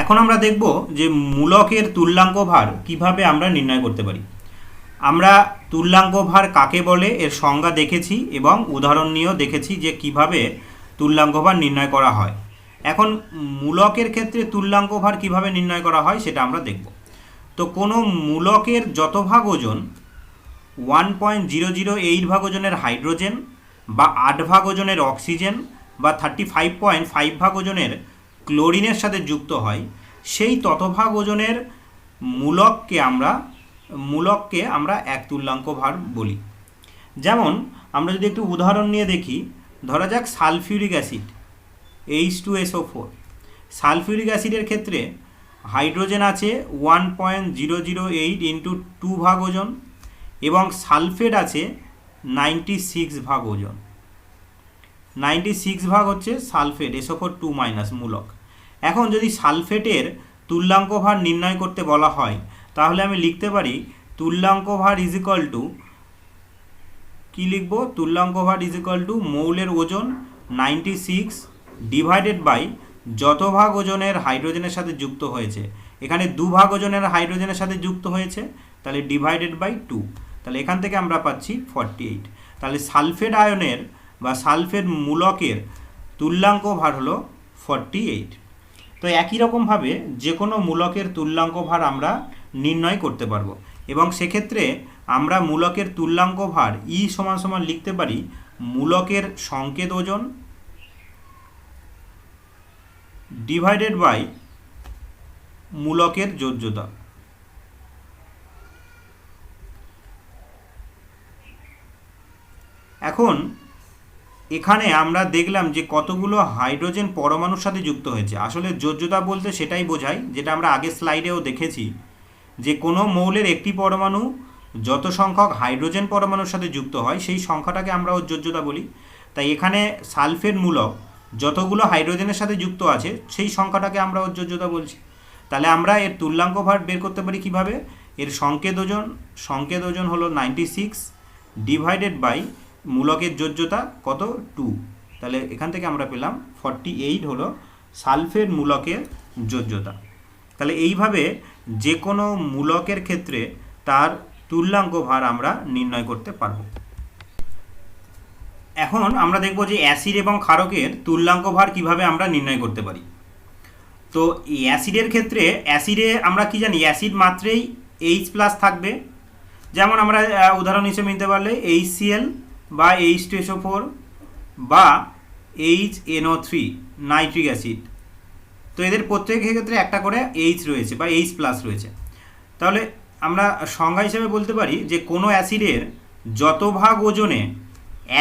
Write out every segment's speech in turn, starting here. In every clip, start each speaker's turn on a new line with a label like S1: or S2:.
S1: এখন আমরা দেখব যে মূলকের তুল্যাঙ্ক ভার কিভাবে আমরা নির্ণয় করতে পারি। আমরা তুল্যাঙ্ক ভার কাকে বলে এর সংজ্ঞা দেখেছি এবং উদাহরণ নিয়েও দেখেছি যে কিভাবে তুল্যাঙ্ক ভার নির্ণয় করা হয়। এখন মূলকের ক্ষেত্রে তুল্যাঙ্ক ভার কিভাবে নির্ণয় করা হয় সেটা আমরা দেখব। তো কোনো মূলকের যত ভাগ ওজন 1.008 ভাগ ওজনের হাইড্রোজেন বা 8 ভাগ ওজনের অক্সিজেন বা 35.5 ভাগ ওজনের ক্লোরিনের সাথে যুক্ত হয়, সেই ততভাগ ওজনের মূলককে আমরা এক তুল্যাঙ্ক ভার বলি। যেমন আমরা যদি একটু উদাহরণ নিয়ে দেখি, ধরা যাক সালফিউরিক অ্যাসিড H2SO4। সালফিউরিক অ্যাসিডের ক্ষেত্রে হাইড্রোজেন আছে 1.008 ইন্টু 2 ভাগ ওজন এবং সালফেট আছে 96 ভাগ ওজন। 96 ভাগ হচ্ছে সালফেট SO4 2- মূলক। এখন যদি সালফেটের তুল্যাঙ্ক ভার নির্ণয় করতে বলা হয়, তাহলে আমি লিখতে পারি তুল্যাঙ্ক ভার ইজ ইকুয়াল টু, কী লিখব, তুল্যাঙ্ক ভার ইজ ইকুয়াল টু মৌলের ওজন 96 ডিভাইডেড বাই যত ভাগ ওজনের হাইড্রোজেনের সাথে যুক্ত হয়েছে। এখানে 2 ভাগ ওজনের হাইড্রোজেনের সাথে যুক্ত হয়েছে, তাহলে ডিভাইডেড বাই 2, তাহলে এখান থেকে আমরা পাচ্ছি 48। তাহলে সালফেট আয়নের বা সালফেট মূলকের তুল্যাঙ্ক ভার হলো 48। তো একই রকমভাবে যে কোনো মূলকের তুল্যাঙ্ক ভার আমরা নির্ণয় করতে পারবো এবং সেক্ষেত্রে আমরা মূলকের তুল্যাঙ্ক ভার ই সমান সমান লিখতে পারি মূলকের সংকেত ওজন ডিভাইডেড বাই মূলকের যোজ্যতা। এখন এখানে আমরা দেখলাম যে কতগুলো হাইড্রোজেন পরমাণুর সাথে যুক্ত হয়েছে। আসলে যোজ্যতা বলতে সেটাই বোঝায়, যেটা আমরা আগের স্লাইডেও দেখেছি, যে কোনো মৌলের একটি পরমাণু যত সংখ্যক হাইড্রোজেন পরমাণুর সাথে যুক্ত হয় সেই সংখ্যাটাকে আমরা ওর যোজ্যতা বলি। তাই এখানে সালফেট মূলক যতগুলো হাইড্রোজেনের সাথে যুক্ত আছে সেই সংখ্যাটাকে আমরা ওর যোজ্যতা বলছি। তাহলে আমরা এর তুল্যাঙ্ক ভার বের করতে পারি কিভাবে, এর সংকেত ওজন হলো 96 ডিভাইডেড বাই মূলকের যোজ্যতা কত 2, তাহলে এখান থেকে আমরা পেলাম 48 হলো সালফেট মূলকের যোজ্যতা। তাহলে এইভাবে যে কোনো মূলকের ক্ষেত্রে তার তুল্যাঙ্ক ভার আমরা নির্ণয় করতে পারব। এখন আমরা দেখব যে অ্যাসিড এবং ক্ষারকের তুল্যাঙ্ক ভার কিভাবে আমরা নির্ণয় করতে পারি। তো অ্যাসিডের ক্ষেত্রে অ্যাসিডে আমরা কি জানি, অ্যাসিড মাত্রেই H+ থাকবে। যেমন আমরা উদাহরণ হিসেবে নিতে পারলে HCl বা H2SO4 বা HNO3 নাইট্রিক অ্যাসিড। তো এদের প্রত্যেকের ক্ষেত্রে একটা করে H রয়েছে বা H+ রয়েছে। তাহলে আমরা সংজ্ঞা হিসেবে বলতে পারি যে কোনো অ্যাসিডের যত ভাগ ওজনে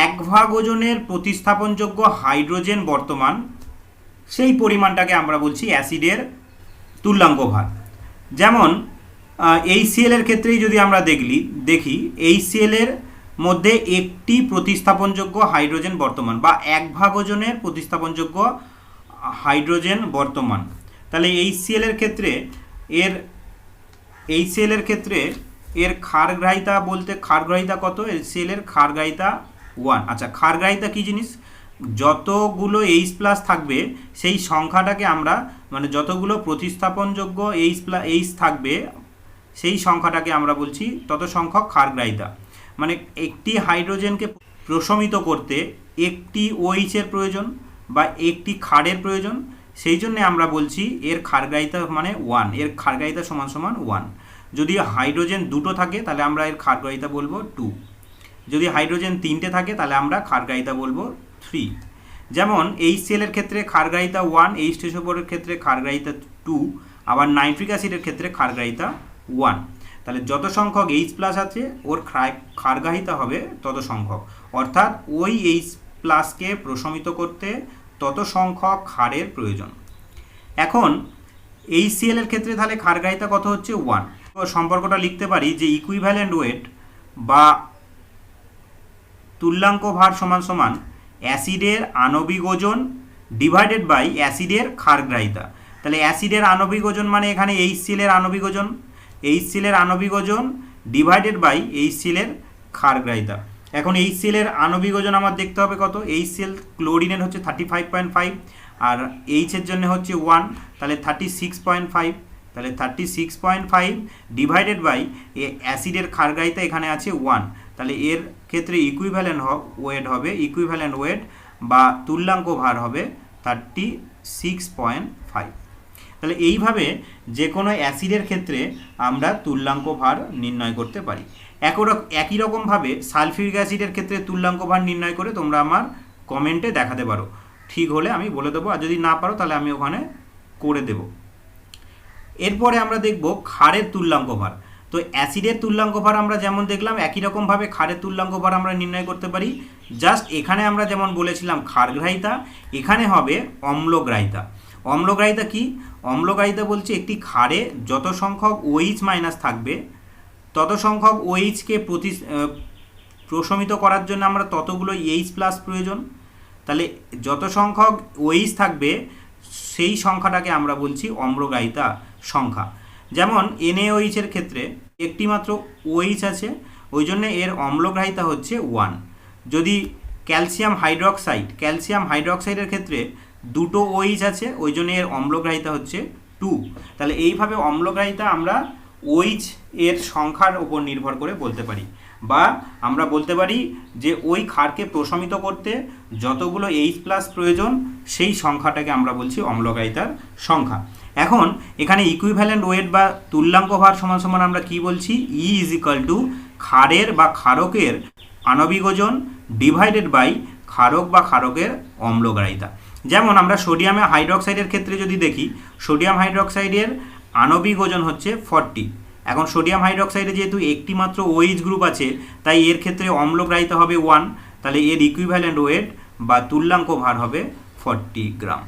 S1: 1 ভাগ ওজনের প্রতিস্থাপনযোগ্য হাইড্রোজেন বর্তমান, সেই পরিমাণটাকে আমরা বলছি অ্যাসিডের তুল্যাঙ্ক ভার। যেমন HCl এর ক্ষেত্রেই যদি আমরা দেখি HCl এর মধ্যে একটি প্রতিস্থাপনযোগ্য হাইড্রোজেন বর্তমান বা 1 ভাগ ওজনের প্রতিস্থাপনযোগ্য হাইড্রোজেন বর্তমান। তাহলে HCl এর ক্ষেত্রে এর ক্ষারগ্রাহিতা বলতে, ক্ষারগ্রাহিতা কত, HCl এর ক্ষারগ্রাহিতা 1। আচ্ছা, ক্ষারগ্রাহিতা কী জিনিস, যতগুলো H+ থাকবে সেই সংখ্যাটাকে আমরা, মানে যতগুলো প্রতিস্থাপনযোগ্য H থাকবে সেই সংখ্যাটাকে আমরা বলছি তত সংখ্যক ক্ষারগ্রাহিতা। মানে একটি হাইড্রোজেনকে প্রশমিত করতে একটি OH এর প্রয়োজন বা একটি ক্ষারের প্রয়োজন, সেই জন্য আমরা বলছি এর ক্ষারগ্রাহিতা মানে 1, এর ক্ষারগ্রাহিতা সমান সমান 1। যদি হাইড্রোজেন 2টো থাকে তাহলে আমরা এর ক্ষারগ্রাহিতা বলবো 2, যদি হাইড্রোজেন 3টে থাকে তাহলে আমরা ক্ষারগ্রাহিতা বলবো 3। যেমন HCl এর ক্ষেত্রে ক্ষারগ্রাহিতা 1, H2SO4 এর ক্ষেত্রে ক্ষারগ্রাহিতা 2, আবার নাইট্রিক অ্যাসিডের ক্ষেত্রে ক্ষারগ্রাহিতা 1। তাহলে যত সংখ্যক H+ আছে ওর ক্ষারগ্রাহিতা হবে তত সংখ্যক, অর্থাৎ ওই H+কে প্রশমিত করতে তত সংখ্যক ক্ষারের প্রয়োজন। এখন HCl এর ক্ষেত্রে তাহলে ক্ষারগ্রাহিতা কত হচ্ছে 1। সম্পর্কটা লিখতে পারি যে ইকুইভ্যালেন্ট ওয়েট বা তুল্যাঙ্ক ভার সমান সমান অ্যাসিডের আণবিক ওজন ডিভাইডেড বাই অ্যাসিডের ক্ষারগ্রাহিতা। তাহলে অ্যাসিডের আণবিক ওজন মানে এখানে HCl এর আণবিক ওজন, HCl এর আণবিক ওজন ডিভাইডেড বাই HCl এর ক্ষারগ্রাহিতা। এখন HCl এর আণবিক ওজন আমার দেখতে হবে কত, HCl ক্লোরিনের হচ্ছে 35.5 আর এইচের জন্য হচ্ছে 1, তাহলে 36.5, তাহলে 36.5 ডিভাইডেড বাই অ্যাসিডের ক্ষারগ্রাহিতা এখানে আছে 1, তাহলে এর ক্ষেত্রে ইকুইভ্যালেন্ট ওয়েট হবে, ইকুইভ্যালেন্ট ওয়েট বা তুল্যাঙ্ক ভার হবে 36.5। তাহলে এইভাবে যে কোনো অ্যাসিডের ক্ষেত্রে আমরা তুল্যাঙ্ক ভার নির্ণয় করতে পারি। একই রকমভাবে সালফিউরিক অ্যাসিডের ক্ষেত্রে তুল্যাঙ্ক ভার নির্ণয় করে তোমরা আমার কমেন্টে দেখাতে পারো, ঠিক হলে আমি বলে দেবো, আর যদি না পারো তাহলে আমি ওখানে করে দেব। এরপরে আমরা দেখব ক্ষারের তুল্যাঙ্ক ভার। তো অ্যাসিডের তুল্যাঙ্ক ভার আমরা যেমন দেখলাম, একই রকমভাবে ক্ষারের তুল্যাঙ্ক ভার আমরা নির্ণয় করতে পারি। জাস্ট এখানে আমরা যেমন বলেছিলাম ক্ষারগ্রাহিতা, এখানে হবে অম্লগ্রাহিতা। অম্লগ্রাহিতা কি? অম্লগ্রাহিতা বলছে একটি ক্ষারে যত সংখ্যক OH মাইনাস থাকবে তত সংখ্যক OH-কে প্রশমিত করার জন্য আমরা ততগুলো H প্লাস প্রয়োজন। তাহলে যত সংখ্যক OH থাকবে সেই সংখ্যাটাকে আমরা বলছি অম্লগ্রাহিতা সংখ্যা। যেমন NaOH-এর ক্ষেত্রে একটি মাত্র OH আছে, ওই জন্য এর অম্লগ্রাহিতা হচ্ছে 1। যদি ক্যালসিয়াম হাইড্রক্সাইডের ক্ষেত্রে দুটো OH আছে, ওই জন্য এর অম্লগ্রাহিতা হচ্ছে 2। তাহলে এইভাবে অম্লগ্রাহিতা আমরা OH এর সংখ্যার উপর নির্ভর করে বলতে পারি, বা আমরা বলতে পারি যে ওই ক্ষারকে প্রশমিত করতে যতগুলো H প্লাস প্রয়োজন সেই সংখ্যাটাকে আমরা বলছি অম্লগ্রাহিতার সংখ্যা। এখন এখানে ইকুইভ্যালেন্ট ওয়েট বা তুল্যাঙ্ক ভার সমান সমান আমরা কি বলছি? E ইজ ইকুয়াল টু ক্ষারের বা ক্ষারকের আণবিক ওজন ডিভাইডেড বাই ক্ষারক বা ক্ষারকের অম্লগ্রাহিতা। যেমন আমরা সোডিয়াম হাইড্রক্সাইডের ক্ষেত্রে যদি দেখি, সোডিয়াম হাইড্রক্সাইডের আণবিক ওজন হচ্ছে 40। এখন সোডিয়াম হাইড্রক্সাইডে যেহেতু একটি মাত্র OH গ্রুপ আছে, তাই এর ক্ষেত্রে অম্লগ্রাহিতা হবে 1, তাহলে এর ইকুইভ্যালেন্ট ওয়েট বা তুল্যাঙ্ক ভার হবে 40 গ্রাম।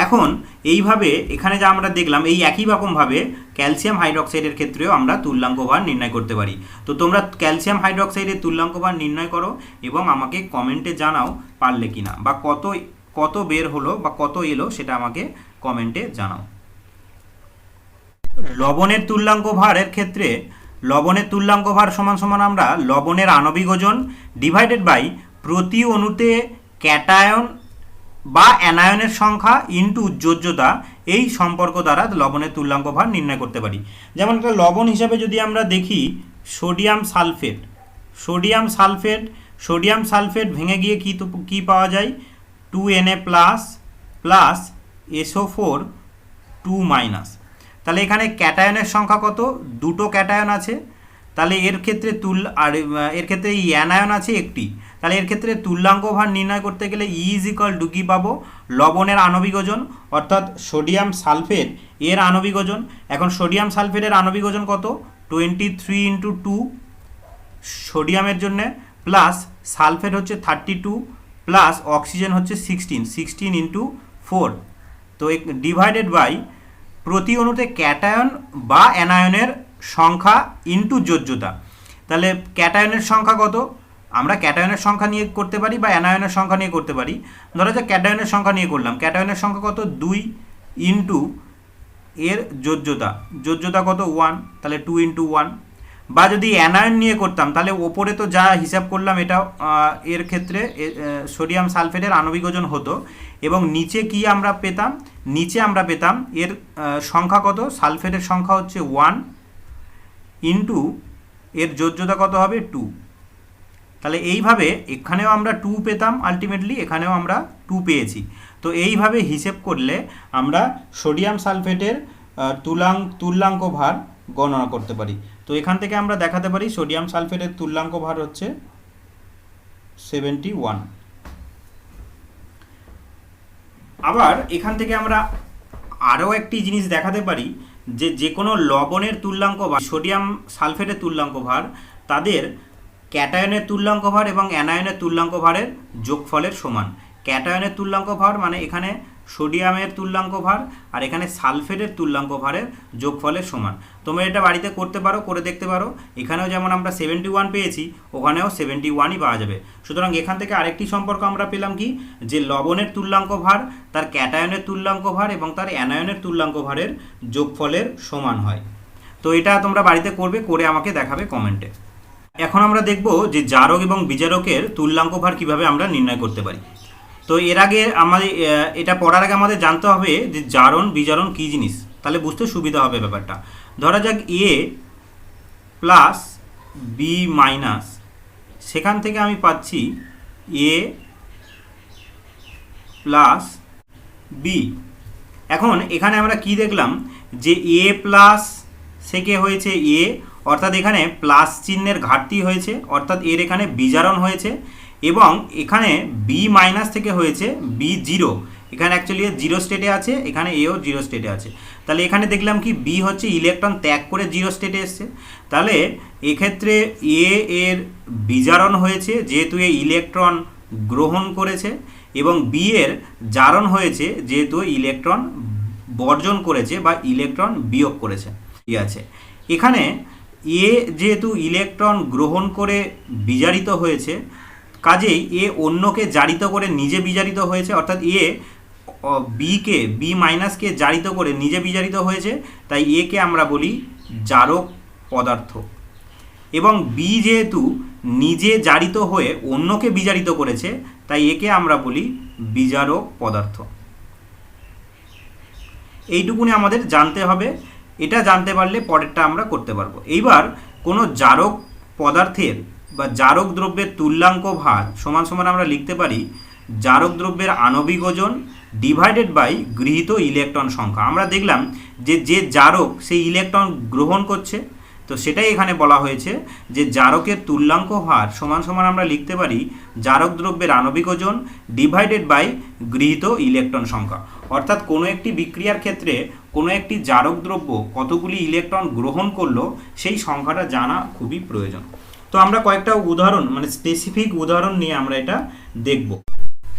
S1: এখন এইভাবে এখানে যা আমরা দেখলাম, এই একই রকমভাবে ক্যালসিয়াম হাইড্রক্সাইডের ক্ষেত্রেও আমরা তুল্যাঙ্ক ভার নির্ণয় করতে পারি। তো তোমরা ক্যালসিয়াম হাইড্রক্সাইডের তুল্যাঙ্ক ভার নির্ণয় করো এবং আমাকে কমেন্টে জানাও পারলে কিনা, বা কত বের হলো বা কত এলো সেটা আমাকে কমেন্টে জানাও। লবণের তুল্যাঙ্ক ভারের ক্ষেত্রে লবণের তুল্যাঙ্ক ভার সমান সমান আমরা লবণের আণবিক ওজন ডিভাইডেড বাই প্রতি অণুতে ক্যাটায়ন বা অ্যানায়নের সংখ্যা ইন্টু যোজ্যতা, এই সম্পর্ক দ্বারা লবণের তুল্যাঙ্ক ভার নির্ণয় করতে পারি। যেমন একটা লবণ হিসাবে যদি আমরা দেখি সোডিয়াম সালফেট ভেঙে গিয়ে কি পাওয়া যায়? 2Na plus SO4 2-। তাহলে এখানে ক্যাটায়নের সংখ্যা কত? দুটো ক্যাটায়ন আছে, তাহলে এর ক্ষেত্রে এর ক্ষেত্রে এই অ্যানায়ন আছে একটি, তাহলে এর ক্ষেত্রে তুল্যাঙ্ক ভার নির্ণয় করতে গেলে E ইজ ইকুয়াল টু কি পাবো? লবণের আণবিক ওজন অর্থাৎ সোডিয়াম সালফেট এর আণবিক ওজন। এখন সোডিয়াম সালফেটের আণবিক ওজন কত? 23 × 2 সোডিয়ামের জন্য, প্লাস সালফেট হচ্ছে 32, প্লাস অক্সিজেন হচ্ছে 16 × 4। তো ডিভাইডেড বাই প্রতি অণুতে ক্যাটায়ন বা অ্যানায়নের সংখ্যা ইন্টু যোজ্যতা। তাহলে ক্যাটায়নের সংখ্যা কত? আমরা ক্যাটায়নের সংখ্যা নিয়ে করতে পারি বা অ্যানায়নের সংখ্যা নিয়ে করতে পারি। ধরো যে ক্যাটায়নের সংখ্যা নিয়ে করলাম, ক্যাটায়নের সংখ্যা কত? 2 ইন্টু এর যোজ্যতা কত? 1, তাহলে 2 × 1। বা যদি অ্যানায়ন নিয়ে করতাম তাহলে ওপরে তো যা হিসাব করলাম এটা এর ক্ষেত্রে সোডিয়াম সালফেটের আণবিক ওজন হতো, এবং নিচে কি আমরা পেতাম? নিচে আমরা পেতাম এর সংখ্যা কত? সালফেটের সংখ্যা হচ্ছে 1 ইন্টু এর যোজ্যতা কত হবে? 2। তাহলে এইভাবে এখানেও আমরা 2 পেতাম, আলটিমেটলি এখানেও আমরা 2 পেয়েছি। তো এইভাবে হিসেব করলে আমরা সোডিয়াম সালফেটের তুল্যাঙ্ক ভার গণনা করতে পারি। তো এখান থেকে আমরা দেখাতে পারি সোডিয়াম সালফেটের তুল্যাঙ্ক ভার হচ্ছে 71। আবার এখান থেকে আমরা আরও একটি জিনিস দেখাতে পারি যে কোনো লবণের তুল্যাঙ্ক ভার, সোডিয়াম সালফেটের তুল্যাঙ্ক ভার তাদের ক্যাটায়নের তুল্যাঙ্ক ভার এবং অ্যানায়নের তুল্যাঙ্ক ভারের যোগফলের সমান। ক্যাটায়নের তুল্যাঙ্ক ভার মানে এখানে সোডিয়ামের তুল্যাঙ্ক ভার আর এখানে সালফেটের তুল্যাঙ্ক ভারের যোগফলের সমান। তোমরা এটা বাড়িতে করতে পারো, করে দেখতে পারো। এখানেও যেমন আমরা 71 পেয়েছি, ওখানেও 71ই পাওয়া যাবে। সুতরাং এখান থেকে আরেকটি সম্পর্ক আমরা পেলাম কি, যে লবণের তুল্যাঙ্ক ভার তার ক্যাটায়নের তুল্যাঙ্ক ভার এবং তার অ্যানায়নের তুল্যাঙ্ক ভারের যোগফলের সমান হয়। তো এটা তোমরা বাড়িতে করবে, করে আমাকে দেখাবে কমেন্টে। এখন আমরা দেখব যে জারক এবং বিজারকের তুল্যাঙ্ক ভার কীভাবে আমরা নির্ণয় করতে পারি। তো এর আগে আমাদের এটা পড়ার আগে আমাদের জানতে হবে যে জারণ বিজারণ কী জিনিস, তাহলে বুঝতে সুবিধা হবে ব্যাপারটা। ধরা যাক এ প্লাস বি মাইনাস, সেখান থেকে আমি পাচ্ছি এ প্লাস বি। এখন এখানে আমরা কি দেখলাম যে এ প্লাস থেকে হয়েছে এ, অর্থাৎ এখানে প্লাস চিহ্নের ঘাটতি হয়েছে, অর্থাৎ এর এখানে বিজারণ হয়েছে। এবং এখানে বি মাইনাস থেকে হয়েছে বি জিরো, এখানে অ্যাকচুয়ালি জিরো স্টেটে আছে, এখানে এও জিরো স্টেটে আছে। তাহলে এখানে দেখলাম কি বি হচ্ছে ইলেকট্রন ত্যাগ করে জিরো স্টেটে এসছে। তাহলে এক্ষেত্রে এ এর বিজারণ হয়েছে যেহেতু এ ইলেকট্রন গ্রহণ করেছে, এবং বি এর জারণ হয়েছে যেহেতু ইলেকট্রন বর্জন করেছে বা ইলেকট্রন বিয়োগ করেছে। ঠিক আছে, এখানে এ যেহেতু ইলেকট্রন গ্রহণ করে বিজারিত হয়েছে, কাজেই এ অন্যকে জারিত করে নিজে বিজারিত হয়েছে, অর্থাৎ এ বিকে বি মাইনাসকে জারিত করে নিজে বিজারিত হয়েছে, তাই একে আমরা বলি জারক পদার্থ। এবং বি যেহেতু নিজে জারিত হয়ে অন্যকে বিজারিত করেছে, তাই একে আমরা বলি বিজারক পদার্থ। এইটুকুনি আমাদের জানতে হবে, এটা জানতে পারলে পরেরটা আমরা করতে পারবো। এইবার কোনো জারক পদার্থের বা জারক দ্রব্যের তুল্যাঙ্ক ভার সমান সমান আমরা লিখতে পারি জারক দ্রব্যের আণবিক ওজন ডিভাইডেড বাই গৃহীত ইলেকট্রন সংখ্যা। আমরা দেখলাম যে যে জারক সেই ইলেকট্রন গ্রহণ করছে, তো সেটাই এখানে বলা হয়েছে যে জারকের তুল্যাঙ্ক ভার সমান সমান আমরা লিখতে পারি জারক দ্রব্যের আণবিক ওজন ডিভাইডেড বাই গৃহীত ইলেকট্রন সংখ্যা। অর্থাৎ কোনো একটি বিক্রিয়ার ক্ষেত্রে কোনো একটি জারক দ্রব্য কতগুলি ইলেকট্রন গ্রহণ করলো সেই সংখ্যাটা জানা খুবই প্রয়োজন। তো আমরা কয়েকটা উদাহরণ মানে স্পেসিফিক উদাহরণ নিয়ে আমরা এটা দেখব।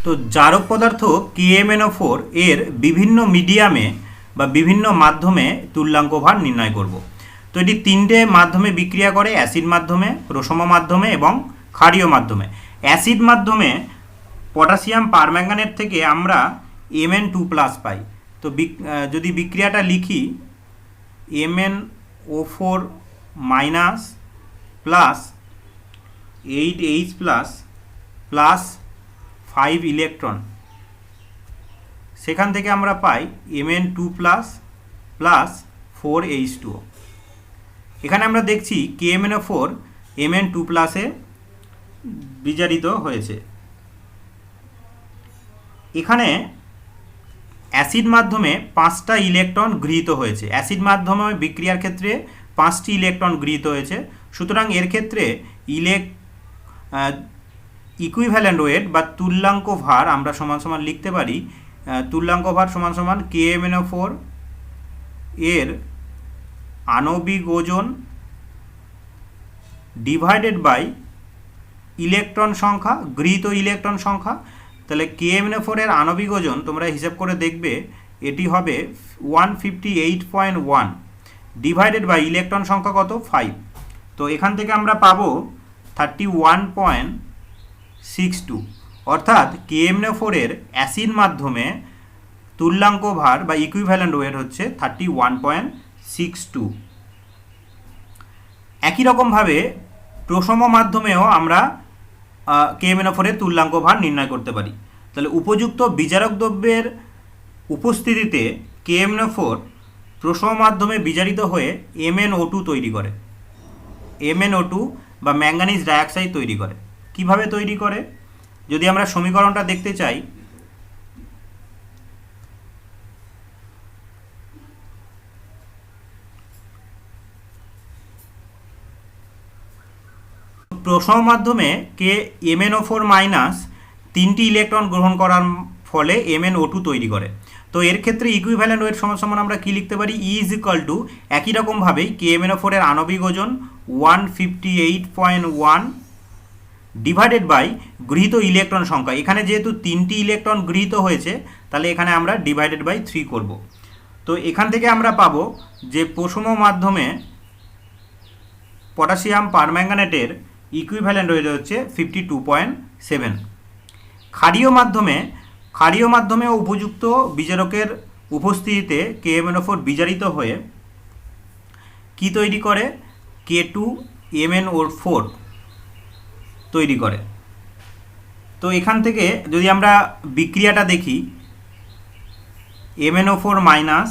S1: তো জারক পদার্থ KMnO4 এর বিভিন্ন মিডিয়ামে বা বিভিন্ন মাধ্যমে তুল্যাঙ্ক ভার নির্ণয় করব। তো এটি তিনটে মাধ্যমে বিক্রিয়া করে, অ্যাসিড মাধ্যমে, প্রশম মাধ্যমে এবং ক্ষারীয় মাধ্যমে। অ্যাসিড মাধ্যমে পটাশিয়াম পারম্যাঙ্গানেট থেকে আমরা Mn2+ পাই। তো যদি বিক্রিয়াটা লিখি MnO4 minus plus 8H plus 5 electron, সেখান থেকে আমরা পাই Mn2+ প্লাস 4H2O। এখানে আমরা দেখছি KMnO4 Mn2+ এ বিজারিত হয়েছে। এখানে অ্যাসিড মাধ্যমে 5টা ইলেকট্রন গৃহীত হয়েছে। অ্যাসিড মাধ্যমে বিক্রিয়ার ক্ষেত্রে 5টি ইলেকট্রন গৃহীত হয়েছে, সুতরাং এর ক্ষেত্রে ইকুইভ্যালেন্ট ওয়েট বা তুল্যাঙ্ক ভার আমরা সমান সমান লিখতে পারি তুল্যাঙ্ক ভার সমান সমান KMnO4 এর আণবিক ওজন ডিভাইডেড বাই ইলেকট্রন সংখ্যা, গৃহীত ইলেকট্রন সংখ্যা। তাহলে KMnO4 এর আণবিক ওজন তোমরা হিসাব করে দেখবে এটি হবে 158.1 ডিভাইডেড বাই ইলেকট্রন সংখ্যা কত 5। তো এখান থেকে আমরা পাবো 31.62, অর্থাৎ KMnO4 এর অ্যাসিড মাধ্যমে তুল্যাঙ্ক ভার বা ইকুইভ্যালেন্ট ওয়েট হচ্ছে 31.62। একই রকমভাবে প্রশম মাধ্যমেও আমরা KMnO4 এর তুল্যাঙ্ক ভার নির্ণয় করতে পারি। তাহলে উপযুক্ত বিজারক দ্রব্যের উপস্থিতিতে KMnO4 প্রশম মাধ্যমে বিজারিত হয়ে MnO2 তৈরি করে। MnO2 বা ম্যাঙ্গানিজ ডাইঅক্সাইড তৈরি করে। কিভাবে তৈরি করে যদি আমরা সমীকরণটা দেখতে চাই, প্রশম মাধ্যমে MnO4 মাইনাস 3টি ইলেকট্রন গ্রহণ করার ফলে MnO2 তৈরি করে। তো এর ক্ষেত্রে ইকুইভ্যালেন্ট ওয়েট সমান সমান আমরা কি লিখতে পারি E = একই রকমভাবেই KMnO4 এর আণবিক ওজন 158.1 ডিভাইডেড বাই গৃহীত ইলেকট্রন সংখ্যা। এখানে যেহেতু 3টি ইলেকট্রন গৃহীত হয়েছে তাহলে এখানে আমরা ডিভাইডেড বাই 3 করব। তো এখান থেকে আমরা পাবো যে প্রশম মাধ্যমে পটাশিয়াম পারম্যাঙ্গানেটের ইকুইভ্যালেন্ট ওয়েট হচ্ছে 52.7। ক্ষারীয় মাধ্যমে উপযুক্ত বিজারকের উপস্থিতিতে KMnO4 বিজারিত হয়ে কি তৈরি করে K2MnO4 তৈরি করে। তো এখান থেকে যদি আমরা বিক্রিয়াটা দেখি MnO4 মাইনাস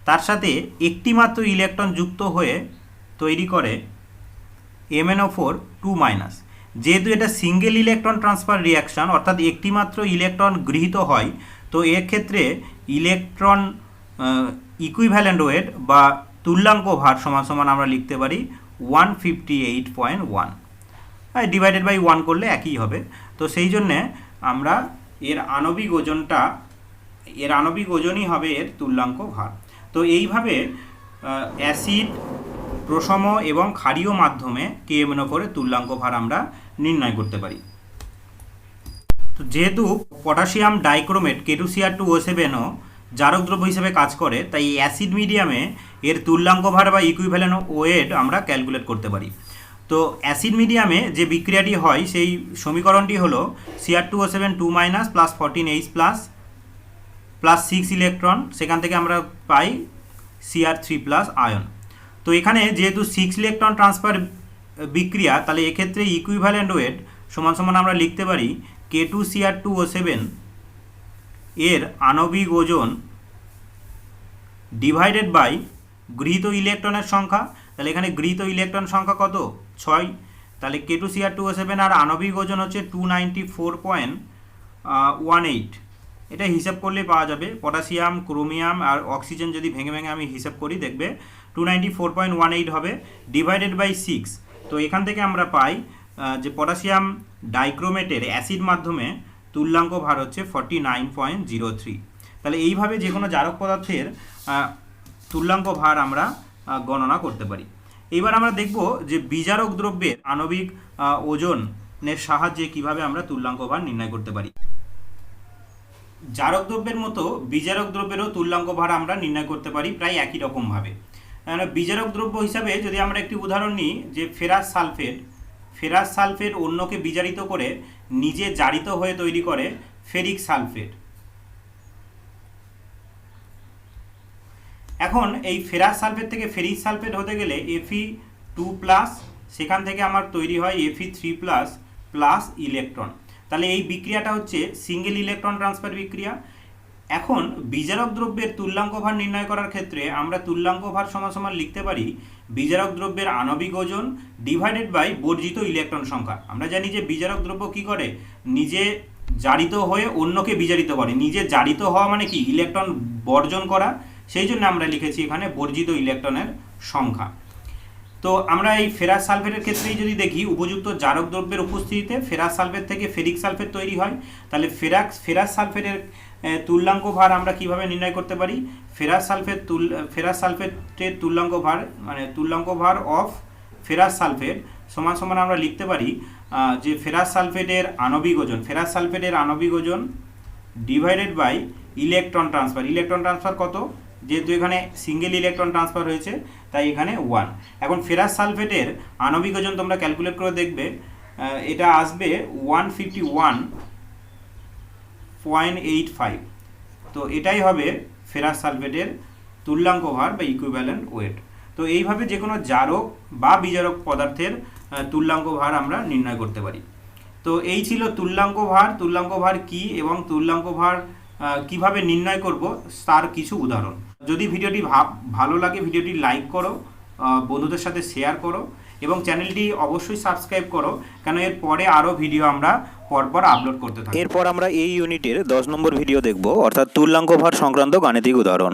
S1: তার সাথে একটি মাত্র ইলেকট্রন যুক্ত হয়ে তৈরি করে MnO4 2 মাইনাস। যেহেতু এটা সিঙ্গেল ইলেকট্রন ট্রান্সফার রিয়াকশান অর্থাৎ একটি মাত্র ইলেকট্রন গৃহীত হয়, তো এক্ষেত্রে ইলেকট্রন ইকুইভ্যালেন্ট ওয়েট বা তুল্যাঙ্ক ভার সমান সমান আমরা লিখতে পারি 158.1, ডিভাইডেড বাই 1 করলে একই হবে। তো সেই জন্যে আমরা এর আণবিক ওজনই হবে এর তুল্যাঙ্ক ভার। তো এইভাবে অ্যাসিড, প্রশম এবং ক্ষারীয় মাধ্যমে KMnO4 এর তুল্যাঙ্ক ভার আমরা নির্ণয় করতে পারি। তো যেহেতু পটাশিয়াম ডাইক্রোমেট K2Cr2O7ও জারক দ্রব্য হিসেবে কাজ করে, তাই অ্যাসিড মিডিয়ামে এর তুল্যাঙ্ক ভার বা ইকুইভ্যালেন্ট ওয়েট আমরা ক্যালকুলেট করতে পারি। তো অ্যাসিড মিডিয়ামে যে বিক্রিয়াটি হয় সেই সমীকরণটি হলো Cr2O7 2 minus plus 14H plus 6 electron, সেখান থেকে আমরা পাই Cr3 প্লাস আয়ন। তো এখানে যেহেতু 6 ইলেকট্রন ট্রান্সফার বিক্রিয়া, তাহলে এক্ষেত্রে ইকুইভ্যালেন্ট ওয়েট সমান সমান আমরা লিখতে পারি K2Cr2O7 এর আণবিক ওজন ডিভাইডেড বাই গৃহীত ইলেকট্রনের সংখ্যা। তাহলে এখানে গৃহীত ইলেকট্রন সংখ্যা কত? 6। তাহলে K2Cr2O7 আর আণবিক ওজন হচ্ছে 294.18। এটা হিসাব করলে পাওয়া যাবে। পটাশিয়াম, ক্রোমিয়াম আর অক্সিজেন যদি ভেঙে ভেঙে আমি হিসাব করি দেখবে 294.18 হবে, ডিভাইডেড বাই 6। তো এখান থেকে আমরা পাই যে পটাশিয়াম ডাইক্রোমেটের অ্যাসিড মাধ্যমে তুল্যাঙ্ক ভার হচ্ছে 49.03। তাহলে এইভাবে যে কোনো জারক পদার্থের তুল্যাঙ্ক ভার আমরা গণনা করতে পারি। এইবার আমরা দেখব যে বিজারক দ্রব্যের আণবিক ওজনের সাহায্যে কিভাবে আমরা তুল্যাঙ্ক ভার নির্ণয় করতে পারি। জারক দ্রব্যের মতো বিজারক দ্রব্যেরও তুল্যাঙ্ক ভার আমরা নির্ণয় করতে পারি প্রায় একই রকমভাবে। বিজারক দ্রব্য হিসাবে যদি আমরা একটি উদাহরণ নিই, যে ফেরাস সালফেট অন্যকে বিজারিত করে নিজে জারিত হয়ে তৈরি করে ফেরিক সালফেট। এখন এই ফেরাস সালফেট থেকে ফেরিক সালফেট হতে গেলে Fe2+, সেখান থেকে আমার তৈরি হয় Fe3+ প্লাস ইলেকট্রন। তাহলে এই বিক্রিয়াটা হচ্ছে সিঙ্গেল ইলেকট্রন ট্রান্সফার বিক্রিয়া। এখন বিজারক দ্রব্যের তুল্যাঙ্ক ভার নির্ণয় করার ক্ষেত্রে আমরা তুল্যাঙ্ক ভার সমান সমান লিখতে পারি বিজারক দ্রব্যের আণবিক ওজন ডিভাইডেড বাই বর্জিত ইলেকট্রন সংখ্যা। আমরা জানি যে বিজারক দ্রব্য কি করে, নিজে জারিত হয়ে অন্যকে বিজারিত করে। নিজে জারিত হওয়া মানে কি, ইলেকট্রন বর্জন করা, সেই জন্য আমরা লিখেছি এখানে বর্জিত ইলেকট্রনের সংখ্যা। তো আমরা এই ফেরাস সালফেটের ক্ষেত্রেই যদি দেখি, উপযুক্ত জারক দ্রব্যের উপস্থিতিতে ফেরাস সালফেট থেকে ফেরিক সালফেট তৈরি হয়। তাহলে ফেরাস সালফেটের তুল্যাঙ্ক ভার আমরা কিভাবে নির্ণয় করতে পারি? ফেরাস সালফেটের তুল্যাঙ্ক ভার মানে তুল্যাঙ্ক ভার অফ ফেরাস সালফেট সমান সমান আমরা লিখতে পারি যে ফেরাস সালফেটের আণবিক ওজন ডিভাইডেড বাই ইলেকট্রন ট্রান্সফার কত? যেহেতু এখানে সিঙ্গেল ইলেকট্রন ট্রান্সফার হয়েছে তাই এখানে 1। এখন ফেরাস সালফেটের আণবিক ওজন তোমরা ক্যালকুলেট করে দেখবে, এটা আসবে 151.85। তো এটাই হবে ফেরাস সালফেটের তুল্যাঙ্ক ভার বা ইকুইভ্যালেন্ট ওয়েট। তো এইভাবে যে কোনো জারক বা বিজারক পদার্থের তুল্যাঙ্ক ভার আমরা নির্ণয় করতে পারি। তো এই ছিল তুল্যাঙ্ক ভার কি এবং তুল্যাঙ্ক ভার কিভাবে নির্ণয় করব তার কিছু উদাহরণ। যদি ভিডিওটি ভালো লাগে ভিডিওটি লাইক করো, বন্ধুদের সাথে শেয়ার করো এবং চ্যানেলটি অবশ্যই সাবস্ক্রাইব করো, কেন এর পরে আরও ভিডিও আমরা পরপর আপলোড করতে থাকি।
S2: এরপর আমরা এই ইউনিটের 10 নম্বর ভিডিও দেখব, অর্থাৎ তুল্যাঙ্ক ভার সংক্রান্ত গাণিতিক উদাহরণ।